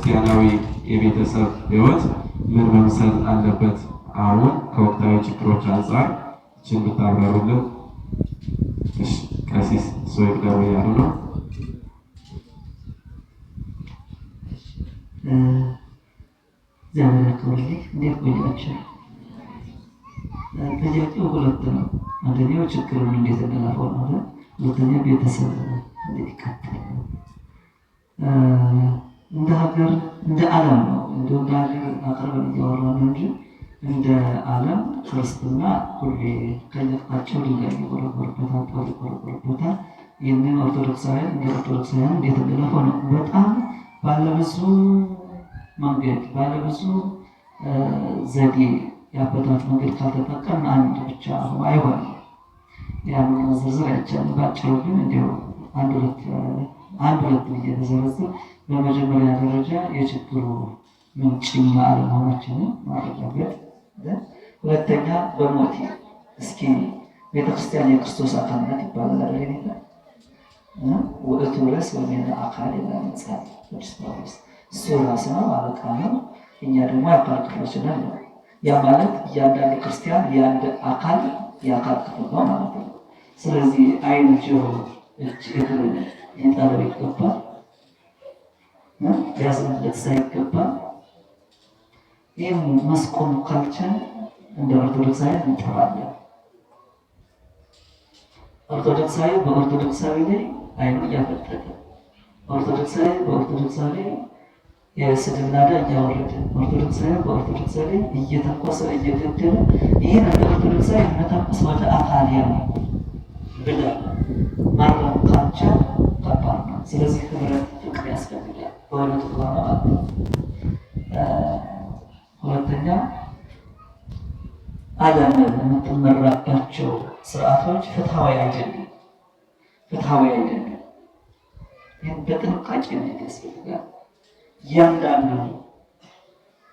ክርስቲያናዊ የቤተሰብ ሕይወት ምን መምሰል አለበት? አሁን ከወቅታዊ ችግሮች አንጻር እችን ብታብራሩልን። እሺ ቀሲስ ሰው ይቅደሙ ያሉ ነው። እግዚአብሔር ያክብርልኝ። እንዴት ቆያችሁ? ጥያቄው ሁለት ነው። አንደኛው ችግሩን እንዴት እንለፈው ነው። ሁለተኛ ቤተሰብ እንዴት ይቀጥላል? እንደ ሀገር እንደ ዓለም ነው እንደ ሀገር አቅርበን እያወራን ነው እንጂ እንደ ዓለም ክርስትና ሁሌ ከየአቅጣጫው ድንጋይ ይቆረቆርበታል፣ ጦር ይቆረቆርበታል። ይህንን ኦርቶዶክሳውያን እንደ ኦርቶዶክሳውያን እንዴት እንለፈው ነው። በጣም ባለብዙ መንገድ ባለብዙ ዘዴ የአበታት መንገድ ካልተጠቀም አንድ ብቻ አይሆንም። ያን መዘርዘር አይቻልም። ባጭሩ ግን እንዲሁ አንድ ሁለት ብዬ ተዘረዝር። በመጀመሪያ ደረጃ የችግሩ ምንጭ እኛ አለመሆናችንን ማረጋገጥ። ሁለተኛ በሞት እስኪ ቤተክርስቲያን የክርስቶስ አካል ናት ይባላል አይደል? ውእቱ ርዕስ ወሚነ አካል ይላል መጽሐፍ ቅዱስ ጳውሎስ። እሱ ራስ ነው፣ አለቃ ነው። እኛ ደግሞ የአካል ክፍሎች ነን። ያ ማለት እያንዳንዱ ክርስቲያን የአንድ አካል የአካል ክፍል ነው ማለት ነው። ስለዚህ ዓይን፣ ጆሮ፣ እጅ፣ እግር ሊጠለው ይገባል፣ ሊያዝንለት ሳይገባ። ይህም መስቆም ካልቻል እንደ ኦርቶዶክሳዊ እንጠራለን። ኦርቶዶክሳዊ በኦርቶዶክሳዊ ላይ ዓይኑ እያፈጠጠ፣ ኦርቶዶክሳዊ በኦርቶዶክሳዊ ላይ የስድብ ናዳ እያወረደ፣ ኦርቶዶክሳዊ በኦርቶዶክሳዊ ላይ እየተኮሰ እየገደለ፣ ይህን እንደ ኦርቶዶክሳዊ መተኮስ ወደ አካል ያ ብለን ማረም ካልቻል ከባድ ነው። ስለዚህ ህብረት፣ ፍቅር ያስፈልጋል በእውነቱ ከሆነ ማለት ነው። ሁለተኛ ዓለም የምትመራባቸው ስርዓቶች ፍትሐዊ አይደለም። ይህን በጥንቃቄ ነው ያስፈልጋል። እያንዳንዱ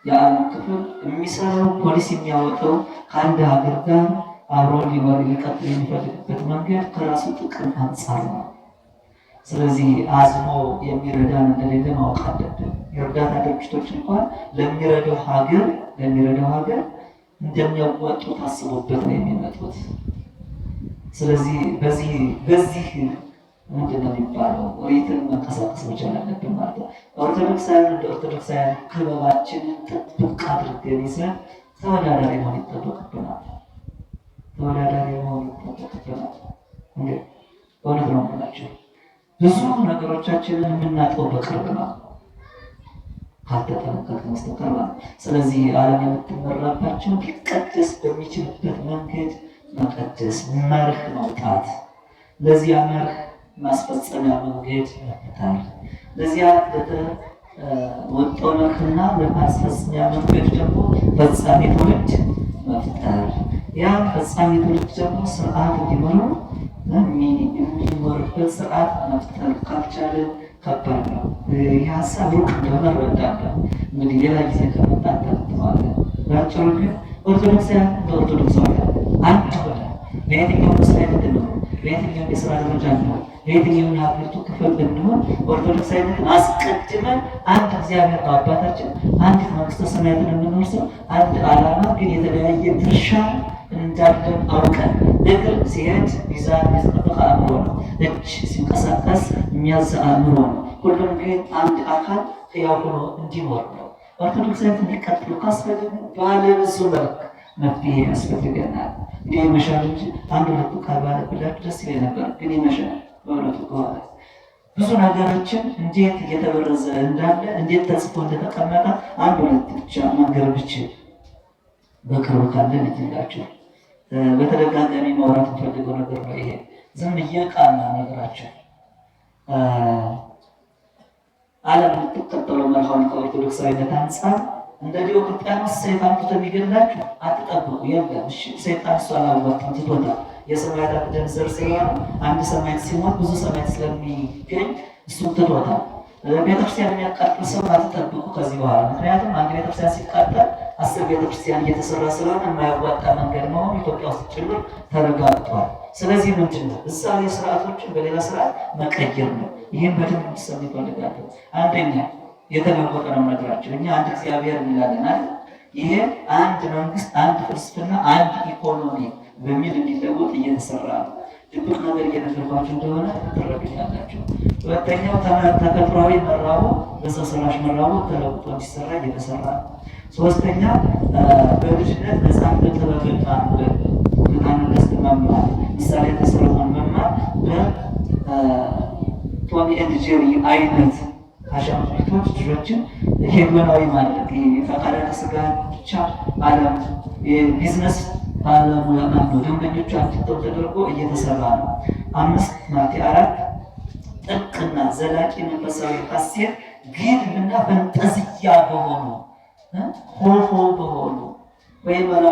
የዓለም ክፍል የሚሰራው ፖሊሲ የሚያወጣው ከአንድ ሀገር ጋር አብሮ ሊኖር ሊቀጥል የሚፈልግበት መንገድ ከራሱ ጥቅም አንጻር ነው። ስለዚህ አዝኖ የሚረዳን እንደሌለ ማወቅ አለብን። የእርዳታ ድርጅቶች እንኳን ለሚረዳው ሀገር እንደሚያዋጡ ታስቦበት ነው የሚመጡት። ስለዚህ በዚህ ምንድን ነው የሚባለው ሪትን መንቀሳቀስ መቻል አለብን ማለት ነው። ኦርቶዶክሳውያን እንደ ኦርቶዶክሳውያን ክበባችንን ጥብቅ አድርገን ይዘን ተወዳዳሪ መሆን ይጠበቅብናል። እውነት ነው የምላቸው። ብዙ ነገሮቻችንን የምናጠው በቅርብ ነው ካልተጠነቀቅን በስተቀር ማለት። ስለዚህ ዓለም የምትመራባቸው ሊቀደስ በሚችልበት መንገድ መቀደስ፣ መርህ መውጣት፣ ለዚያ መርህ ማስፈጸሚያ መንገድ መፍጠር፣ ለዚያ ለተወጣው መርህና ለማስፈጸሚያ መንገድ ደግሞ ፈጻሚ ትውልድ መፍጠር። ያ ፈጻሚ ትውልድ ደግሞ ስርዓት እንዲኖረው የሚኖርበት ስርዓት መፍጠር ካልቻለ ከባድ ነው። ይህ ሀሳብ ሩቅ እንደሆነ እረዳለሁ። እንግዲህ ሌላ ጊዜ ከመጣ ተመጥተዋለን። በአጭሩ ግን ኦርቶዶክሳውያን እንደ ኦርቶዶክሳውያን አንድ ሆነ በየትኛው መስሪያ ቤት ነው፣ በየትኛው የስራ ደረጃ ነው፣ በየትኛው የሀገሪቱ ክፍል ብንሆን ኦርቶዶክሳዊነትን አስቀድመን አንድ እግዚአብሔር ነው አባታችን፣ አንዲት መንግስተ ሰማያትን የምንወርሰው አንድ ዓላማ ግን የተለያየ ድርሻ እንዳለን አውቀን እግር ሲሄድ ሚዛን የሚጠብቅ አእምሮ ነው። እጅ ሲንቀሳቀስ የሚያዝ አእምሮ ነው። ሁሉም ግን አንድ አካል ሕያው ሆኖ እንዲኖር ነው። ኦርቶዶክሳዊነት እንዲቀጥሉ ካስፈለገ ባለብዙ መልክ መፍትሄ ያስፈልገናል። እንዲህ ይመሻል እንጂ አንድ ሁለቱ ካልባለብላችሁ ደስ ይለኝ ነበር፣ ግን ይመሻል። በእውነቱ ከሆነ ብዙ ነገሮችን እንዴት እየተበረዘ እንዳለ እንዴት ተጽፎ እንደተቀመጠ አንድ ሁለት ብቻ መንገር ብችል በቅርቡ ካለ ልጅላችሁ በተደጋጋሚ ማውራት የምፈልገው ነገር ነው። ይሄ ዝም እየቃና ነገራቸው ዓለም የምትቀጠለው መልካም ከኦርቶዶክሳዊነት አንጻር እንደ ዲዮቅልጥያኖስ ሰይፍ አምጥቶ የሚገድላችሁ አትጠብቁ። የለም ሰይጣን እሱ አላዋጣም፣ ትቶታል። የሰማያት ደም ዘር ስለሆነ አንድ ሰማያት ሲሞት ብዙ ሰማያት ስለሚገኝ እሱን ትቶታል። ቤተክርስቲያን የሚያቃጥል ሰው አትጠብቁ ከዚህ በኋላ። ምክንያቱም አንድ ቤተክርስቲያን ሲቃጠል 10 ቤተክርስቲያን እየተሰራ ስለሆነ የማያዋጣ መንገድ መሆኑ ኢትዮጵያ ውስጥ ጭምር ተረጋግጧል። ስለዚህ ምንድን ነው እዛ ስርዓቶችን በሌላ ስርዓት መቀየር ነው። ይህም በደንብ እንዲሰሙ ይፈልጋለሁ። አንደኛ የተለወጠ ነው ነገራቸው። እኛ አንድ እግዚአብሔር እንላለን አይደል? ይሄ አንድ መንግስት፣ አንድ ፍልስፍና፣ አንድ ኢኮኖሚ በሚል እንዲለወጥ እየተሰራ ነው። ድብቅ ነገር እየነገርኳቸው እንደሆነ ትረዱኛላችሁ። ሁለተኛው ተፈጥሯዊ መራቡ በሰው ሰራሽ መራቡ ተለውጦ እንዲሰራ እየተሰራ ነው። ሶስተኛ በልጅነት ነፃነት ጥበብን ማንበብ በጣም ደስ መማር ምሳሌ ተሰሎሞን መማር በቶሚ ኤንድ ጄሪ አይነት አሻንጉሊቶች ልጆችን ሄዶናዊ ማድረግ ፈቃደ ስጋ ብቻ ዓለም የቢዝነስ ባለሙያ ማነው ደንበኞቹ አትተው ተደርጎ እየተሰራ ነው። 5 ማቴ 4 ጥብቅና ዘላቂ መንፈሳዊ ሀሴት ግድምና ፈንጠዝያ በሆኑ ሆሆ በሆኑ ወይ መላ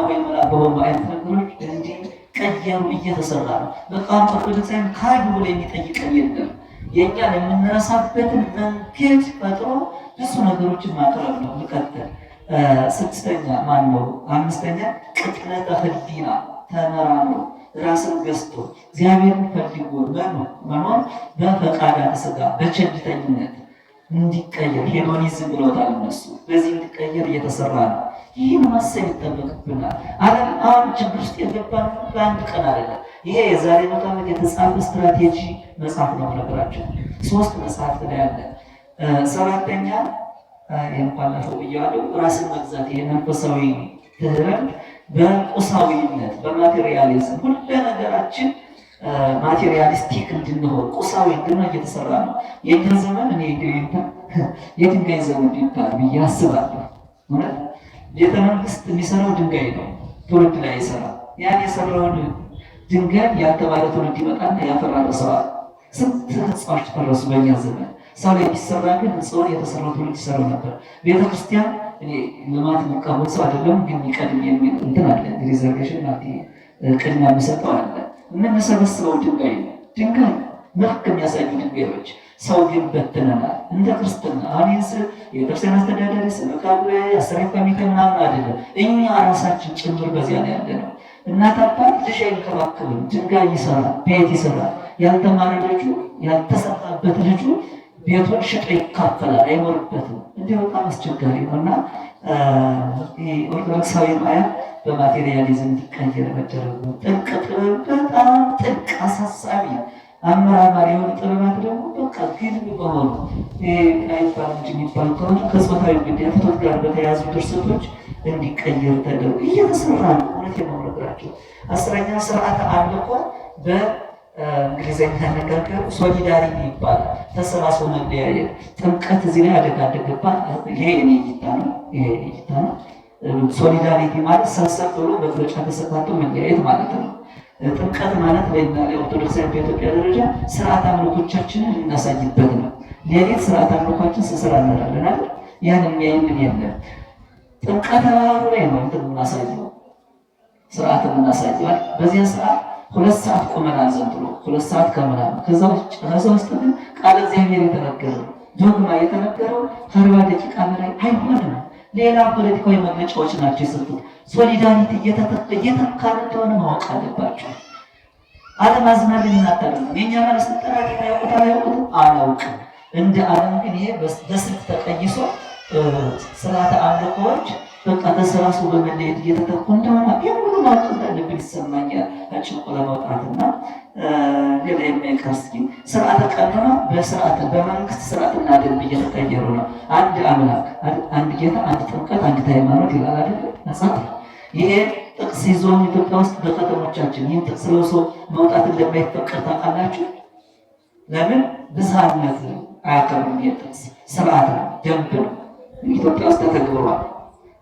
በሆኑ አይነት ነገሮች እንዲቀየሩ እየተሰራ ነው። በቃም ኦርቶዶክሳውያን ካዱ ብሎ የሚጠይቀን የለም። የእኛን የምንረሳበትን መንገድ ፈጥሮ ብዙ ነገሮችን ማቅረብ ነው። ልቀጥል። 6ኛ ማነው 5ኛ ቅጥነተ ህሊና ተመራምሮ ራስን ገዝቶ እግዚአብሔርን ፈልጎ መኖር በፈቃዳተ ሥጋ በቸልተኝነት እንዲቀየር ሄዶኒዝም ብለውታል እነሱ። በዚህ እንዲቀየር እየተሰራ ነው። ይህን ማሰብ ይጠበቅብናል። ዓለም አሁን ችግር ውስጥ የገባን በአንድ ቀን አይደለም። ይሄ የዛሬ 100 ዓመት የተጻፈ ስትራቴጂ መጽሐፍ ነው ነገራቸው። 3 መጽሐፍት ላይ ያለ 7ኛ የምባለፈው ብያለሁ ራስን መግዛት የመንፈሳዊ ትህረት በቁሳዊነት በማቴሪያሊዝም ሁሉ ነገራችን ማቴሪያሊስቲክ እንድንሆን ቁሳዊ እንድንሆን እየተሰራ ነው። የእኛ ዘመን እኔ የድንጋይ ዘመን ይባል ብዬ አስባለሁ። እውነት ቤተ መንግስት የሚሰራው ድንጋይ ነው፣ ትውልድ ላይ ይሰራል። ያን የሰራውን ድንጋይ ያልተባለ ትውልድ ይመጣና ያፈራርሰዋል። ስንት ህንፃዎች ፈረሱ በእኛ ዘመን። ሰው ላይ ቢሰራ ግን ህንፃውን የተሰራው ትውልድ ይሰራው ነበር። ቤተክርስቲያን እኔ ልማት መቃወም ሰው አይደለም፣ ግን ይቀድም የሚል እንትን አለ። ሪዘርቬሽን ማለት ቅድሚያ የሚሰጠው አለ። የምንሰበስበው ድንጋይ ነው። ድንጋይ መልክ የሚያሳዩ ድንጋዮች ሰው ግን በትነናል። እንደ ክርስትና አሁን የቤተክርስቲያን አስተዳዳሪ ስመካቡ አሰሪ ኮሚቴ ምናምን አይደለም፣ እኛ ራሳችን ጭምር በዚያ ላይ ያለ ነው። እናት አባት ልጅ አይንከባከብም፣ ድንጋይ ይሰራል፣ ቤት ይሰራል። ያልተማረ ልጁ ያልተሰራበት ልጁ ቤቱን ሽጦ ይካፈላል፣ አይኖርበትም። እንዲህ በጣም አስቸጋሪ ነው እና ኦርቶዶክሳዊ ማያ በማቴሪያሊዝም እንዲቀየር መደረጉ ጥልቅ ጥበብ በጣም ጥልቅ አሳሳቢ አመራማሪ የሆኑ ጥበባት ደግሞ በቃ ግን በሆኑ አይባል እንጂ የሚባል ከሆነ ከጾታዊ ጉዳይ ፍቶት ጋር በተያያዙ ድርሰቶች እንዲቀየር ተደርጎ እየተሰራ ነው። እውነት የመረግራቸው 10ኛ ስርዓተ አምልኮ በእንግሊዝኛ አነጋገር ሶሊዳሪቲ ይባላል። ተሰባስቦ መለያየት። ጥምቀት እዚህ ላይ አደጋ እንደገባ ይሄ እኔ እይታ ነው። ሶሊዳሪቲ ማለት ሰብሰብ ብሎ መግለጫ ተሰጣቶ መለያየት ማለት ነው። ጥምቀት ማለት ለእኛ ለኦርቶዶክሳውያን በኢትዮጵያ ደረጃ ስርዓት አምልኮቻችንን እናሳይበት ነው። ሌሊት ስርዓት አምልኮቻችን ስንሰራ እንላለን አይደል? ያን የሚያይልን የለም። ጥምቀት ባህሩ ላይ ነው እንትን እናሳየው፣ ስርዓት እናሳየው። በዚያ ሰዓት 2 ሰዓት ቆመናል ዘንድሮ 2 ሰዓት ከምናምን። ከዛ ውስጥ ግን ቃለ እግዚአብሔር የተነገረው ዶግማ የተነገረው 40 ደቂቃ በላይ አይሆንም። ሌላ ፖለቲካዊ መግለጫዎች ናቸው የሰጡት። ሶሊዳሪቲ እየተካለ እንደሆነ ማወቅ አለባቸው። ዓለም አዝማሪ እናታለን የኛ ባለስልጣናት ያውቁት አላውቅም። እንደ ዓለም ግን ይሄ በስልክ ተቀይሶ ስርዓተ አምልኮዎች በቃ ተሰራሱ በመለየት እየተተኩ እንደሆነ የሁሉ ማወቅ እንዳለብን ይሰማኛል። አጭቆ ለመውጣትና ሌላ የሚያቀርስኪ ስርዓተ ቀኖና በመንግስት ስርዓትና ደንብ እየተቀየሩ ነው። አንድ አምላክ፣ አንድ ጌታ፣ አንድ ጥምቀት፣ አንድ ሃይማኖት ይላል አይደል መጽሐፍ። ይሄ ጥቅስ ይዞ ኢትዮጵያ ውስጥ በከተሞቻችን ይህን ጥቅስ ለብሶ መውጣት እንደማይፈቀድ ታውቃላችሁ። ለምን? ብዝሃነት አያከብርም። ይሄ ጥቅስ ስርዓት ነው፣ ደንብ ነው። ኢትዮጵያ ውስጥ ተተግብሯል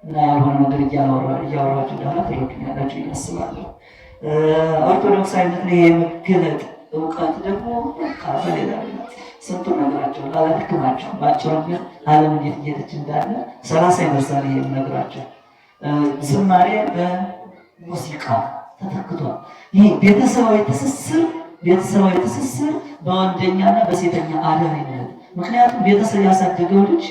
እና ያልሆነ ነገር እያወራችሁ እንደሆነ ትረዱኛላችሁ እያስባለሁ። ኦርቶዶክሳዊነት ላይ የመገለጥ እውቀት ደግሞ በሌላ ስንቱን ነገራቸው ላለድክማቸው በአጭሩ ግን ዓለም እንዴት እየሄደች እንዳለ 30 ይመስላል ይሄ ነገራቸው። ዝማሬ በሙዚቃ ተተክቷል። ይህ ቤተሰባዊ ትስስር በወንደኛና በሴተኛ አዳሪነት። ምክንያቱም ቤተሰብ ያሳደገው ልጅ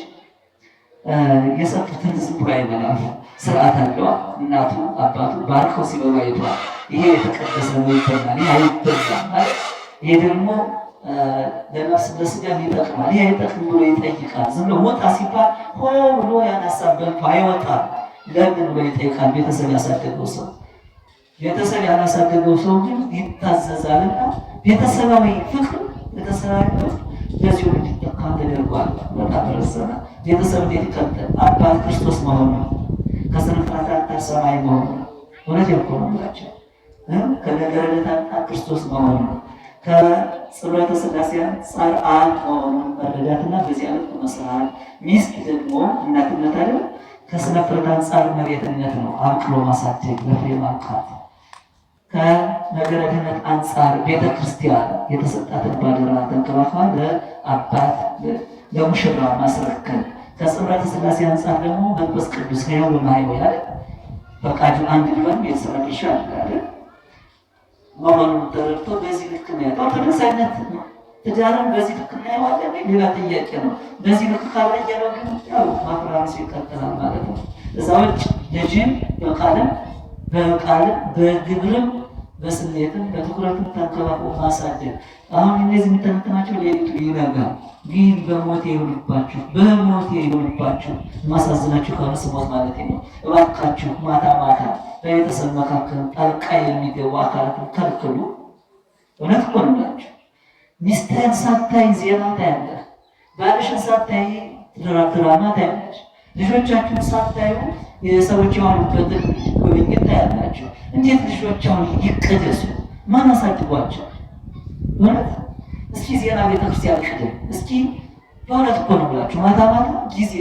የሰጡትን ዝም ብሎ አይበላም። ስርዓት አለዋ። እናቱ አባቱ ባርከው ሲበላ ይቷል። ይሄ የተቀደሰ ነው ይባላል። ይሄ አይበዛም ማለት ይሄ ደግሞ ለነፍስ ለስጋ ይጠቅማል፣ ይሄ አይጠቅም ብሎ ይጠይቃል። ዝም ብሎ ወጣ ሲባል ሆ ብሎ ያን ሀሳብ በልቶ አይወጣም። ለምን ብሎ ይጠይቃል። ቤተሰብ ያሳደገው ሰው ቤተሰብ ያላሳደገው ሰው ግን ይታዘዛልና ቤተሰባዊ ፍቅር ለዚሁ እንዲጠቃ ተደርጓል። በጣም ረሰና ቤተሰብ እንዴት ይቀጥል? አባት ክርስቶስ መሆኑ ነው። ከስነ ፍጥረት አንጻር ሰማይ መሆኑ ነው። እውነት ነው ብላቸው ከነገረ ልደት አንጻር ክርስቶስ መሆኑ ነው። ከጽሎተ ሥላሴ አንጻር አብ መሆኑን መረዳትና በዚያ ልክ መስራት። ሚስት ደግሞ እናትነት አይደል? ከስነ ፍጥረት አንጻር መሬትነት ነው። አብቅሎ ማሳደግ፣ ለፍሬ ማብቃት። ከነገረ ድህነት አንጻር ቤተክርስቲያን የተሰጣትን ባደራ ተንከባክባ ለአባት ለሙሽራ ማስረከብ። ከጽሎተ ሥላሴ አንጻር ደግሞ መንፈስ ቅዱስ ሕያው በማሕየው ያለ ፈቃዱ አንድ ቢሆን የተሰራ ድርሻ አለ አይደል? መሆኑን ተረድቶ በዚህ ልክ ነው ያለው። ኦርቶዶክሳዊነት ትዳርን በዚህ ልክ ነው ያለው። ሌላ ጥያቄ ነው። በዚህ ልክ ካላየነው ግን ያው ማፍራረሱ ይቀጥላል ማለት ነው። እዛ ውጭ ልጅን በቃልም በግብርም በስሜትም በትኩረትም ተንከባክቦ ማሳደግ። አሁን እነዚህ የሚተነትናቸው ሌሊቱ ይነጋል፣ ግን በሞቴ ይሁንባችሁ ማሳዝናችሁ ከሆነ ስሞት ማለት ነው። እባካችሁ ማታ ማታ በቤተሰብ መካከል ጣልቃ የሚገቡ አካላትን ከልክሉ። እውነት እኮ ነው የምላችሁ። ሚስትህን ሳታይ ዜና ታያለህ፣ ባልሽን ሳታይ ድራማ ታያለች፣ ልጆቻችሁን ሳታዩ የሰዎች የዋሉበትን ጉብኝት ታያላችሁ። እንዴት ልጆቻውን ይቀደሱ? ማን አሳድጓቸው? እውነት እስኪ ዜና ቤተክርስቲያን ቅድም እስኪ በእውነት እኮ ነው ብላችሁ ማታ ማታ ጊዜ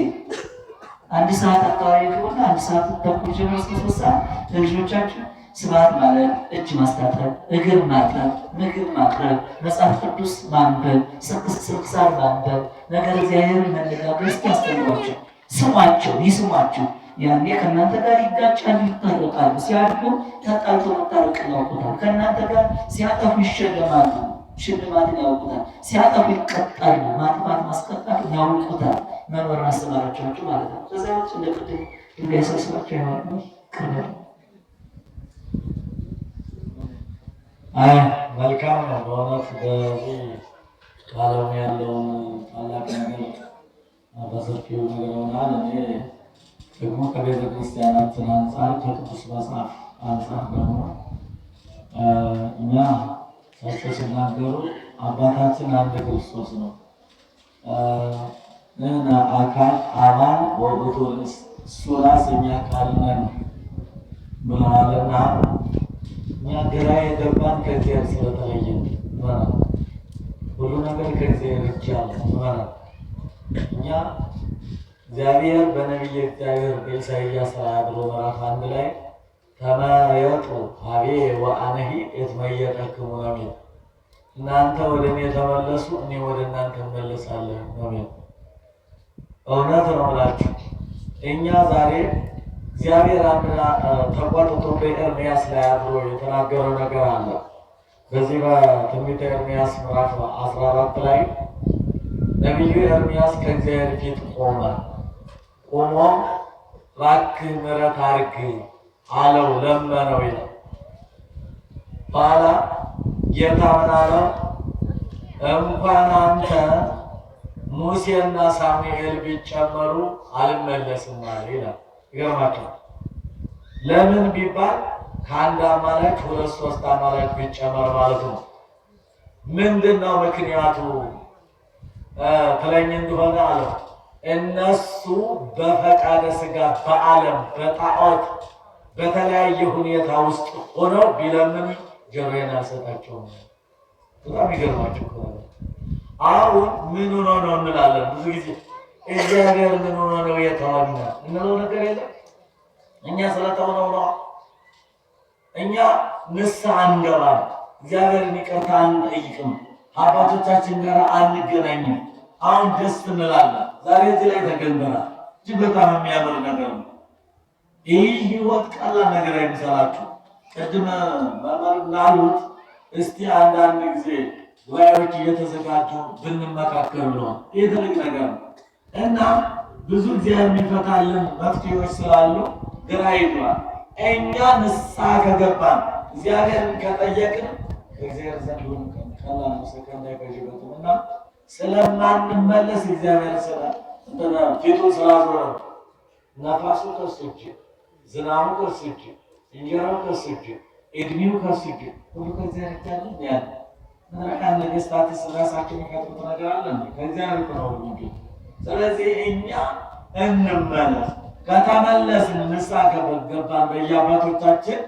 1 ሰዓት አካባቢ ከሆነ 1 ሰዓት ተኩል ጀምሮ እስከ 3 ሰዓት ለልጆቻችሁ ስብሐት ማለት፣ እጅ ማስታጠብ፣ እግር ማጠብ፣ ምግብ ማቅረብ፣ መጽሐፍ ቅዱስ ማንበብ፣ ስንክሳር ማንበብ፣ ነገር እግዚአብሔር መነጋገር እስኪ አስተምሯቸው። ስሟቸው፣ ይስሟቸው። ያኔ ከእናንተ ጋር ይጋጫሉ፣ ይታረቃሉ። ሲያድጉ ተጣልቶ መታረቅን ያውቁታል። ከእናንተ ጋር ሲያጠፉ ይሸለማሉ፣ ሽልማትን ያውቁታል። ሲያጠፉ ይቀጣሉ፣ ማጥፋት ማስቀጣት ያውቁታል። መኖር አስተማራቸው ማለት ነው። ከዛ ውጭ እንደ ቅድም ድንጋይ ሰብስባቸው ያዋሉ ቅርበ መልካም ነው በእውነት በዚህ ዓለም ያለውን ታላቅ ነገር በሰፊው ነግረውናል። እኔ ደግሞ ከቤተ ክርስቲያናችን አንጻር ከቅዱስ መጽሐፍ አንጻር ደግሞ እኛ ሰቸው ሲናገሩ አባታችን አንድ ክርስቶስ ነው፣ አካል አባል ወውእቱ እሱ ራስ እኛ አካል ነን ብለዋልና እኛ ግራ የገባን ከእግዚአብሔር ስለተለየን ሁሉ ነገር ከእግዚአብሔር ይቻላል። እኛ እግዚአብሔር በነቢየ እግዚአብሔር በኢሳይያስ አድሮ ምዕራፍ 1 ላይ ተመየጡ ሀቤ ወአነሂ እትመየጠክሙ ነው የሚል። እናንተ ወደ እኔ ተመለሱ፣ እኔ ወደ እናንተ እመለሳለሁ ነው የሚል። እውነት ነው እላችሁ እኛ ዛሬ እግዚአብሔር ተቆጥቶ በኤርምያስ ላይ አድሮ የተናገረው ነገር አለ። በዚህ በትንቢተ ኤርምያስ ምዕራፍ 14 ላይ ነቢዩ ኤርምያስ ከእግዚአብሔር ፊት ቆሞ እባክህ ምሕረት አድርግ አለው፣ ለመነው ይላል። በኋላ ጌታ ምን አለው? እንኳን አንተ ሙሴና ሳሙኤል ቢጨመሩ አልመለስም አለ ይላል። ይገርማችኋል። ለምን ቢባል ከአንድ አማላጅ 2-3 አማላጅ ቢጨመር ማለት ነው። ምንድነው ምክንያቱ ትለኝ እንደሆነ አለ እነሱ በፈቃደ ሥጋ በዓለም በጣዖት በተለያየ ሁኔታ ውስጥ ሆነው ቢለምን ጆሮዬን አልሰጣቸውም። በጣም ይገርማችሁ ከሆነ አሁን ምን ሆኖ ነው እንላለን። ብዙ ጊዜ እግዚአብሔር ምን ሆኖ ነው የተዋና እንለው ነገር የለም። እኛ ስለተውነው ነው። እኛ ንስሐ አንገባም፣ እግዚአብሔርን ይቅርታ አንጠይቅም፣ አባቶቻችን ጋር አንገናኝም። አሁን ደስ እንላለን። ዛሬ እዚህ ላይ ተገንበናል። እጅግ በጣም የሚያምር ነገር ነው። ይህ ህይወት ቀላል ነገር አይመስላችሁ። ቅድመ መምህር ላሉት እስቲ አንዳንድ ጊዜ ጉባኤዎች እየተዘጋጁ ብንመካከል ነው። ይህ ትልቅ ነገር ነው እና ብዙ ጊዜ የሚፈታልን መፍትሄዎች ስላሉ ግራ ይዟል። እኛ ንስሐ ከገባን እግዚአብሔርን ከጠየቅን እግዚአብሔር ዘንድ ቀላል ነው፣ ሰከንድ አይፈጅበትም። እና ስለማንመለስ እግዚአብሔር ፊቱን ስላዞረ ነፋሱ ከሱ እጅ፣ ዝናቡ ከሱ እጅ፣ እንጀራው ከሱ እጅ፣ እድሜው ከሱ እጅ፣ ሁሉ ከእግዚአብሔር እጅ አለ ያለ ምድራውያን ነገሥታትስ ራሳቸው የሚፈጥሩት ነገር አለ ከእግዚአብሔር ነው እንጂ። ስለዚህ እኛ እንመለስ። ከተመለስን ንስሐ ከገባን በየአባቶቻችን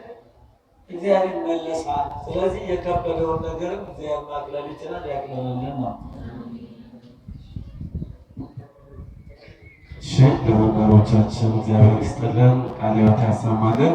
እግዚአብሔር ይመለሳል። ስለዚህ የከበደውን ነገርም እግዚአብሔር ማቅለል ይችላል፣ ያቅልልልን ነው። እሺ ለመምህሮቻችን እግዚአብሔር ይስጥልን፣ ቃለ ሕይወት ያሰማልን።